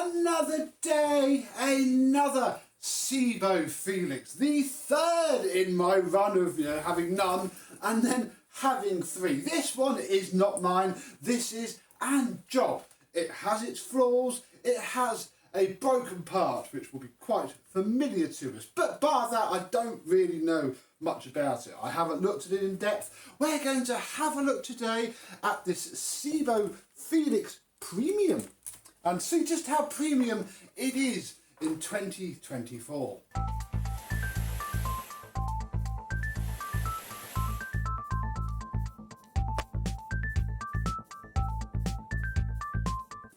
Another day, another Sebo Felix, the third in my run of having none and then having three. This one is not mine, this is an job. It has its flaws, it has a broken part which will be quite familiar to us, but bar that I don't really know much about it. I haven't looked at it in depth. We're going to have a look today at this Sebo Felix Premium and see just how premium it is in 2024.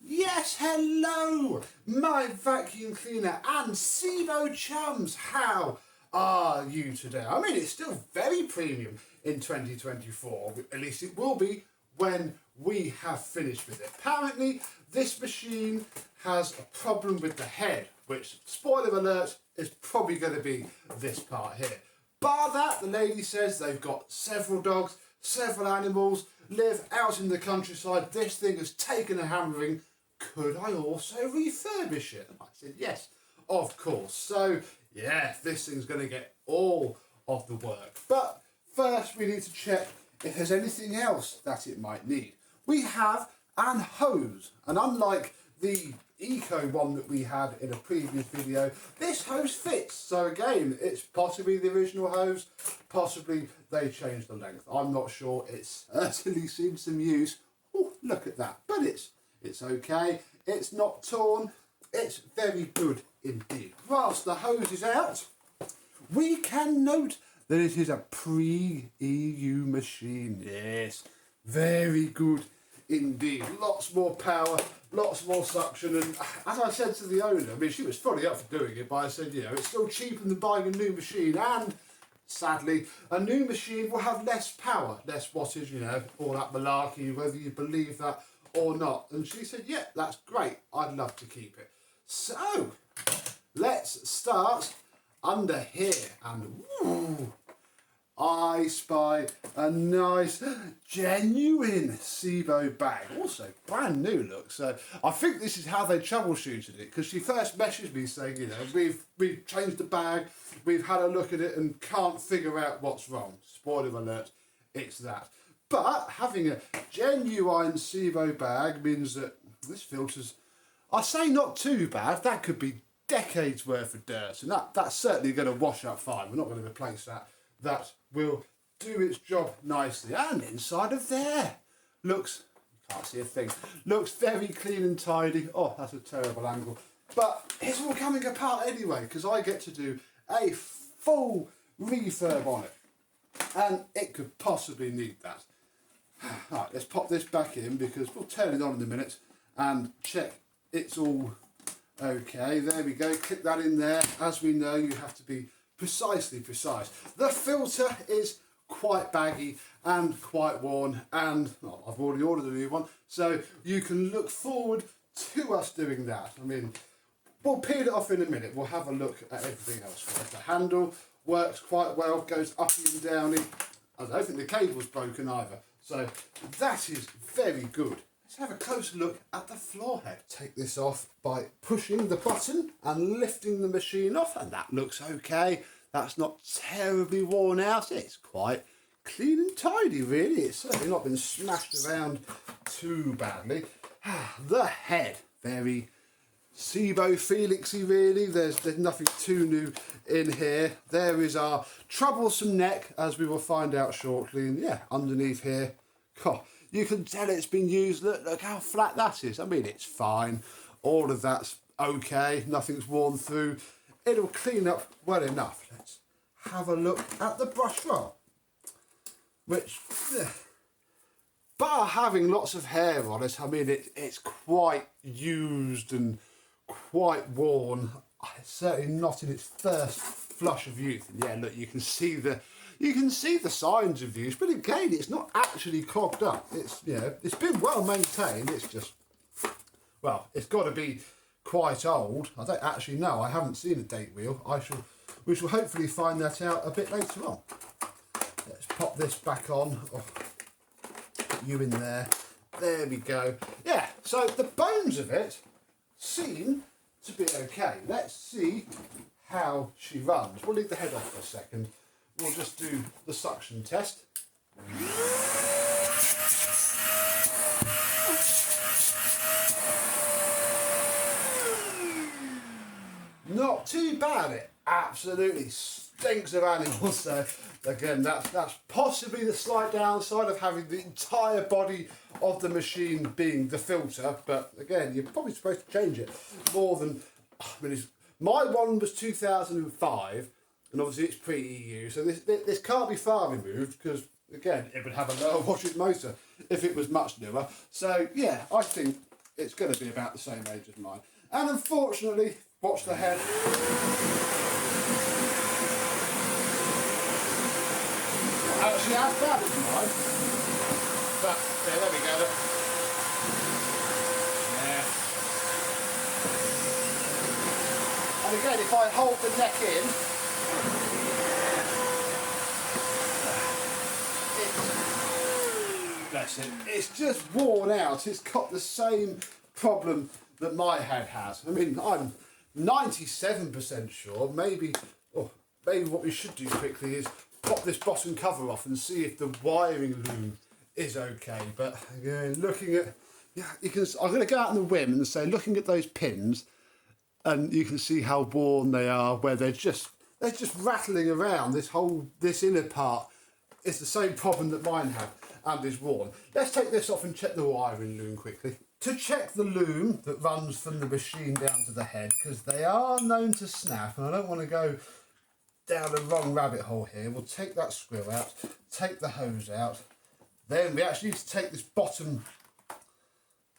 Yes, hello, my vacuum cleaner and Sebo chums. How are you today? I mean, it's still very premium in 2024. At least it will be when we have finished with it. Apparently, this machine has a problem with the head, which, spoiler alert, is probably going to be this part here. Bar that, the lady says they've got several dogs, several animals, live out in the countryside. This thing has taken a hammering. Could I also refurbish it? And I said, yes, of course. So, yeah, this thing's going to get all of the work. But first, we need to check if there's anything else that it might need. We have an hose, and unlike the Eco one that we had in a previous video, this hose fits. So again, it's possibly the original hose, possibly they changed the length. I'm not sure. It's certainly seen some use. Oh, look at that. But it's okay. It's not torn. It's very good indeed. Whilst the hose is out, we can note that it is a pre-EU machine. Yes, very good indeed. Lots more power, lots more suction, and as I said to the owner, I mean, she was fully up for doing it, but I said, it's still cheaper than buying a new machine, and sadly, a new machine will have less power, less wattage, all that malarkey, whether you believe that or not. And she said, yeah, that's great, I'd love to keep it. So, let's start under here, and ooh, I spy a nice, genuine Sebo bag. Also, brand new look. So I think this is how they troubleshooted it, because she first messaged me saying, we've changed the bag, we've had a look at it and can't figure out what's wrong. Spoiler alert, it's that. But having a genuine Sebo bag means that this filter's, I say not too bad, that could be decades worth of dirt, and that's certainly going to wash up fine. We're not going to replace that. That will do its job nicely. And inside of there looks, you can't see a thing, looks very clean and tidy. Oh, that's a terrible angle. But it's all coming apart anyway, because I get to do a full refurb on it. And it could possibly need that. Right, let's pop this back in, because we'll turn it on in a minute and check it's all okay. There we go, click that in there. As we know, you have to be precisely precise. The filter is quite baggy and quite worn, and I've already ordered a new one, so you can look forward to us doing that. I mean, we'll peel it off in a minute. We'll have a look at everything else first. The handle works quite well, goes uppy and downy. I don't think the cable's broken either, so that is very good. Let's have a closer look at the floor head. Take this off by pushing the button and lifting the machine off, and that looks okay. That's not terribly worn out. It's quite clean and tidy, really. It's certainly not been smashed around too badly. The head, very Sebo Felixy, really. There's nothing too new in here. There is our troublesome neck, as we will find out shortly. And yeah, underneath here, God, you can tell it's been used. Look how flat that is. I mean, it's fine. All of that's okay. Nothing's worn through. It'll clean up well enough. Let's have a look at the brush roll, which, bar having lots of hair on it, I mean, it's quite used and quite worn. It's certainly not in its first flush of youth. And yeah, look, you can see the signs of use, but again, it's not actually clogged up. It's it's been well maintained. It's just, well, it's got to be quite old. I don't actually know. I haven't seen a date wheel. We shall hopefully find that out a bit later on. Let's pop this back on. Oh, put you in there. There we go. Yeah. So the bones of it seem to be okay. Let's see how she runs. We'll leave the head off for a second. We'll just do the suction test. Not too bad. It absolutely stinks of animals. So again, that's possibly the slight downside of having the entire body of the machine being the filter. But again, you're probably supposed to change it more than. I mean, my one was 2005, and obviously it's pre-EU, so this can't be far removed because again, it would have a lower washing motor if it was much newer. So yeah, I think it's going to be about the same age as mine. And unfortunately, watch the head. Actually, as bad as mine. But yeah, there we go. Yeah. And again, if I hold the neck in, bless it, it's just worn out. It's got the same problem that my head has. I mean, I'm 97% sure. Maybe what we should do quickly is pop this bottom cover off and see if the wiring loom is okay. But again, looking at, yeah, you can. I'm going to go out on the whim and say, looking at those pins, and you can see how worn they are. Where they're just rattling around. This inner part is the same problem that mine had and is worn. Let's take this off and check the wiring loom quickly. To check the loom that runs from the machine down to the head, because they are known to snap, and I don't want to go down the wrong rabbit hole here. We'll take that screw out, take the hose out, then we actually need to take this bottom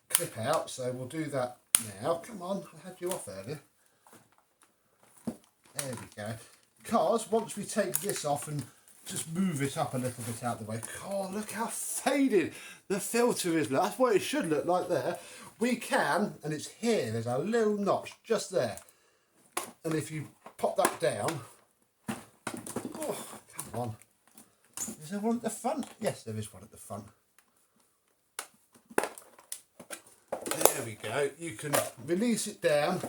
clip out, so we'll do that now. Come on, I had you off earlier. There we go. Because once we take this off and just move it up a little bit out of the way. Oh, look how faded the filter is. That's what it should look like there. We can, and it's here, there's a little notch just there. And if you pop that down, oh, come on. Is there one at the front? Yes, there is one at the front. There we go. You can release it down,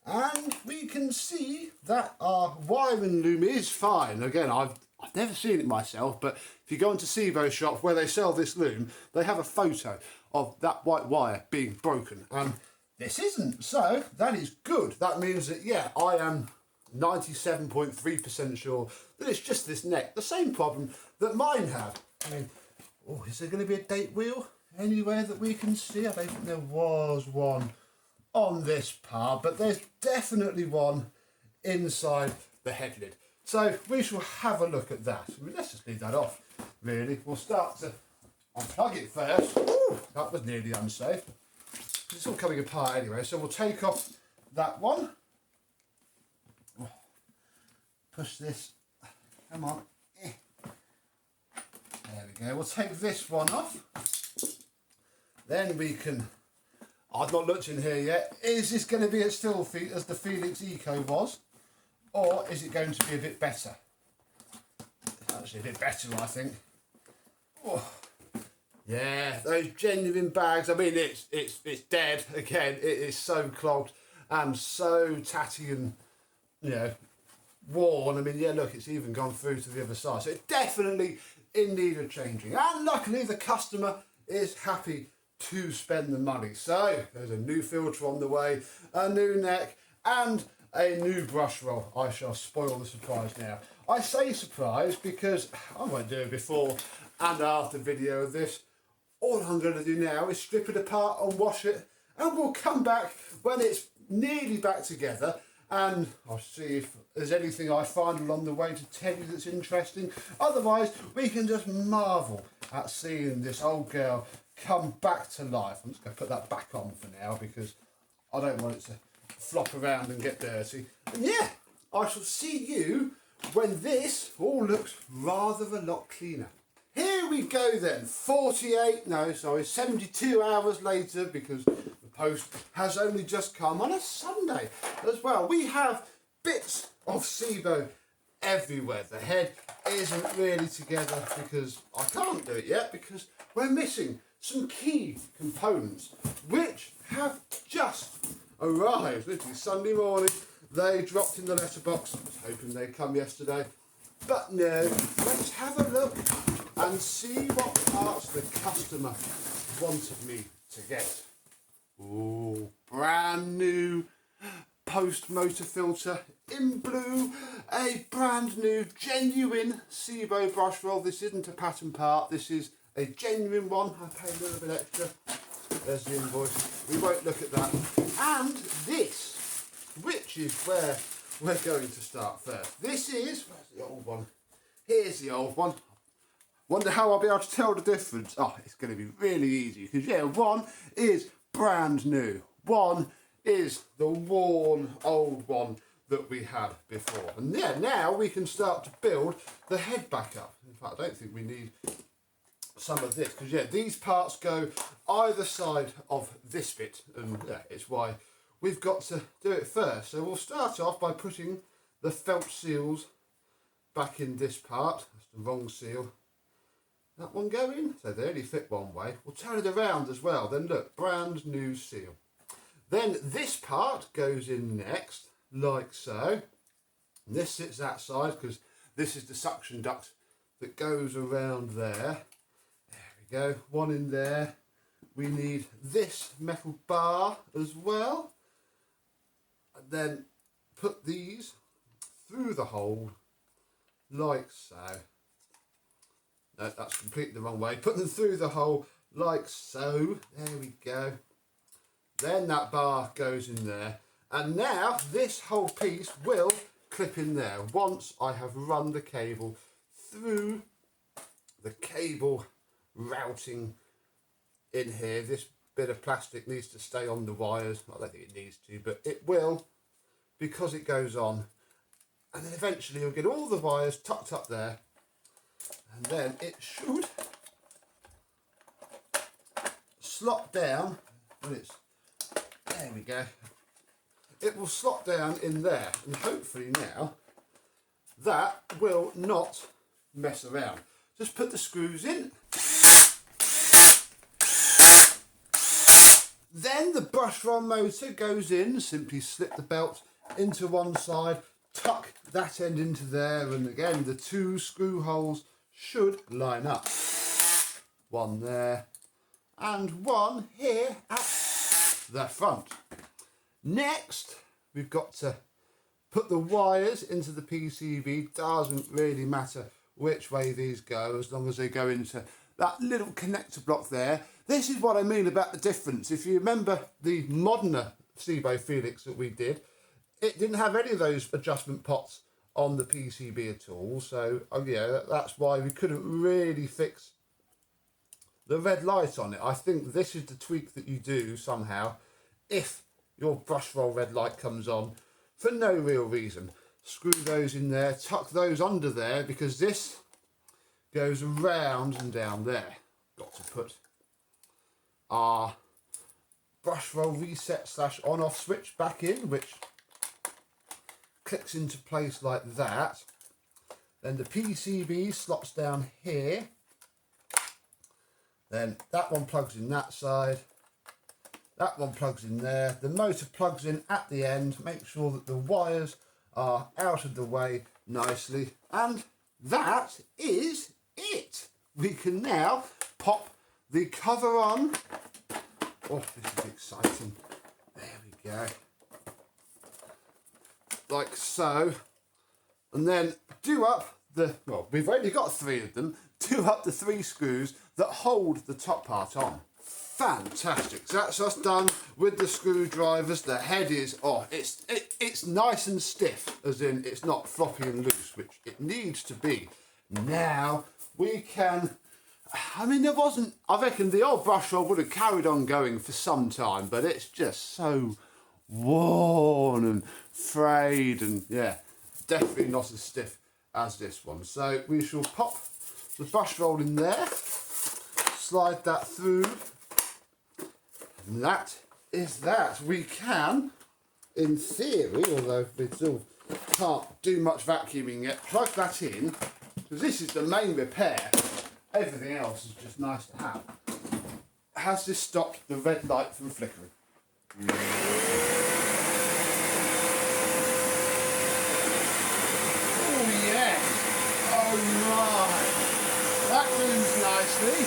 and we can see that our wiring loom is fine. Again, I've never seen it myself, but if you go into Sebo shop where they sell this loom, they have a photo of that white wire being broken, and this isn't. So that is good. That means that, yeah, I am 97.3% sure that it's just this neck, the same problem that mine had. I mean, oh, is there going to be a date wheel anywhere that we can see? I don't think there was one on this part, but there's definitely one inside the head lid. So we shall have a look at that. I mean, let's just leave that off, really. We'll start to unplug it first. Ooh, that was nearly unsafe. It's all coming apart anyway, so we'll take off that one. Push this. Come on. There we go. We'll take this one off. Then we can... I've not looked in here yet. Is this going to be as still feet as the Felix Eco was? Or is it going to be a bit better? Actually a bit better, I think. Oh, yeah, those genuine bags. I mean, it's dead again. It is so clogged and so tatty and, you know, worn. I mean, yeah, look, it's even gone through to the other side. So it's definitely in need of changing. And luckily, the customer is happy to spend the money. So there's a new filter on the way, a new neck, and a new brush roll. I shall spoil the surprise now. I say surprise because I won't do it before and after video of this. All I'm going to do now is strip it apart and wash it, and we'll come back when it's nearly back together, and I'll see if there's anything I find along the way to tell you that's interesting. Otherwise, we can just marvel at seeing this old girl come back to life. I'm just going to put that back on for now because I don't want it to flop around and get dirty. And yeah, I shall see you when this all looks rather a lot cleaner. Here we go then, 72 hours later, because the post has only just come on a Sunday as well. We have bits of Sebo everywhere. The head isn't really together because I can't do it yet because we're missing some key components which have just arrived. Literally Sunday morning, they dropped in the letterbox. I was hoping they'd come yesterday. But no, let's have a look and see what parts the customer wanted me to get. Oh, brand new post motor filter in blue, a brand new genuine Sebo brush roll. This isn't a pattern part, this is a genuine one. I paid a little bit extra. There's the invoice. We won't look at that. And this, which is where we're going to start first. This is, where's the old one? Here's the old one. Wonder how I'll be able to tell the difference. Oh, it's going to be really easy because yeah, one is brand new. One is the worn old one that we had before. And yeah, now we can start to build the head back up. In fact, I don't think we need some of this because yeah, these parts go either side of this bit, and yeah, it's why we've got to do it first. So we'll start off by putting the felt seals back in this part. That's the wrong seal. That one go in, so they only fit one way. We'll turn it around as well. Then look, brand new seal. Then this part goes in next, like so. And this sits that side because this is the suction duct that goes around there. There we go, one in there. We need this metal bar as well. And then put these through the hole, like so. No, that's completely the wrong way. Put them through the hole, like so. There we go. Then that bar goes in there. And now this whole piece will clip in there once I have run the cable through the cable routing in here. This bit of plastic needs to stay on the wires. I don't think it needs to, but it will because it goes on. And then eventually you'll get all the wires tucked up there. And then it should slot down when it's, there we go. It will slot down in there, and hopefully now that will not mess around. Just put the screws in. Then the brush roll motor goes in. Simply slip the belt into one side, tuck that end into there, and again the two screw holes should line up. One there and one here at the front. Next, we've got to put the wires into the PCB. Doesn't really matter which way these go as long as they go into that little connector block there. This is what I mean about the difference. If you remember the moderner Sebo Felix that we did, it didn't have any of those adjustment pots on the PCB at all. So yeah, that's why we couldn't really fix the red light on it. I think this is the tweak that you do somehow if your brush roll red light comes on for no real reason. Screw those in there, tuck those under there because this goes around and down there. Got to put our brush roll reset / on off switch back in, which clicks into place like that. Then the PCB slots down here. Then that one plugs in that side. That one plugs in there. The motor plugs in at the end. Make sure that the wires are out of the way nicely. And that is it. We can now pop the cover on. Oh, this is exciting. There we go. Like so. And then do up the, well, we've only got 3 of them. Do up the 3 screws that hold the top part on. Fantastic. So that's us done with the screwdrivers. The head is, oh, it's nice and stiff, as in it's not floppy and loose, which it needs to be. Now we can, I mean, there wasn't, I reckon the old brush roll would have carried on going for some time, but it's just so worn and frayed, and yeah, definitely not as stiff as this one. So we shall pop the brush roll in there, slide that through, and that is that. We can, in theory, although we still can't do much vacuuming yet, plug that in, because this is the main repair. Everything else is just nice to have. Has this stopped the red light from flickering? Oh yes! Oh right! That moves nicely.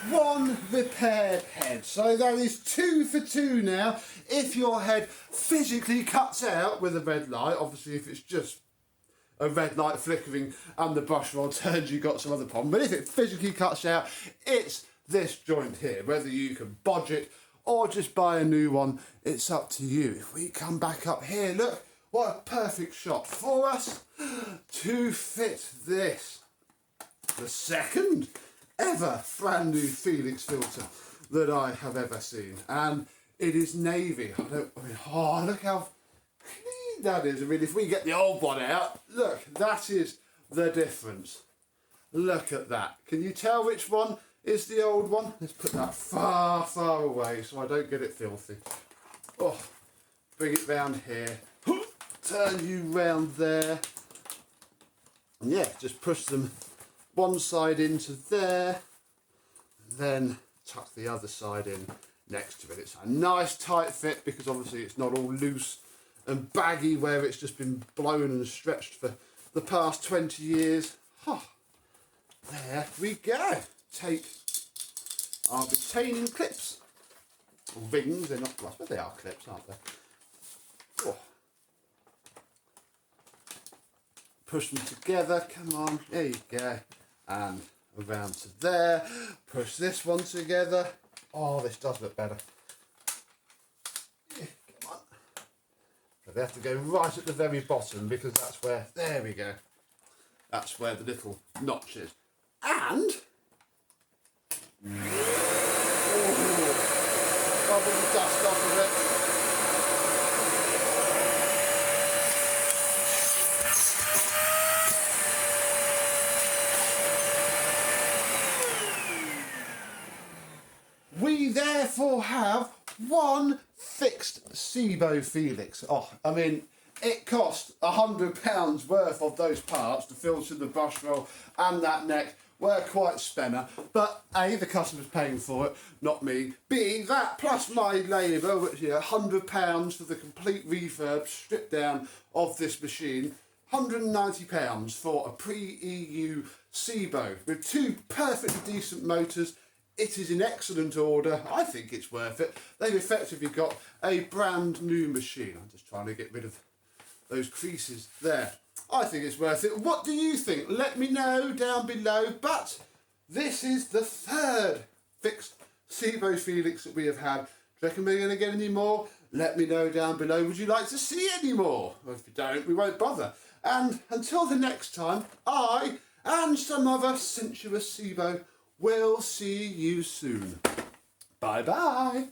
One repaired head. So that is 2 for 2 now. If your head physically cuts out with a red light, obviously if it's just a red light flickering and the brush roll turns, you've got some other problem. But if it physically cuts out, it's this joint here. Whether you can bodge it or just buy a new one, it's up to you. If we come back up here, look, what a perfect shot for us to fit this. The second ever brand new Felix filter that I have ever seen. And it is navy. Oh, look how clean that is. I mean, if we get the old one out, look, that is the difference. Look at that. Can you tell which one is the old one? Let's put that far, far away so I don't get it filthy. Oh, bring it round here. Turn you round there. And yeah, just push them one side into there. Then tuck the other side in next to it. It's a nice tight fit because obviously it's not all loose and baggy where it's just been blown and stretched for the past 20 years. Oh, there we go. Take our retaining clips, or rings, they're not glass, but they are clips, aren't they? Oh. Push them together, come on, there you go. And around to there, push this one together. Oh, this does look better. Yeah, come on. But they have to go right at the very bottom because that's where, there we go. That's where the little notch is. And, bubble the dust off of it. We therefore have one fixed Sebo Felix. Oh, I mean, it cost £100 worth of those parts, the filter, the brush roll and that neck were quite spenner. But A, the customer's paying for it, not me. B, that plus my labour, which is £100 for the complete refurb, stripped down of this machine. £190 for a pre-EU Sebo with 2 perfectly decent motors. It is in excellent order. I think it's worth it. They've effectively got a brand new machine. I'm just trying to get rid of those creases there. I think it's worth it. What do you think? Let me know down below. But this is the 3rd fixed Sebo Felix that we have had. Do you reckon we're going to get any more? Let me know down below. Would you like to see any more? Well, if you don't, we won't bother. And until the next time, I and some other sensuous Sebo will see you soon. Bye bye.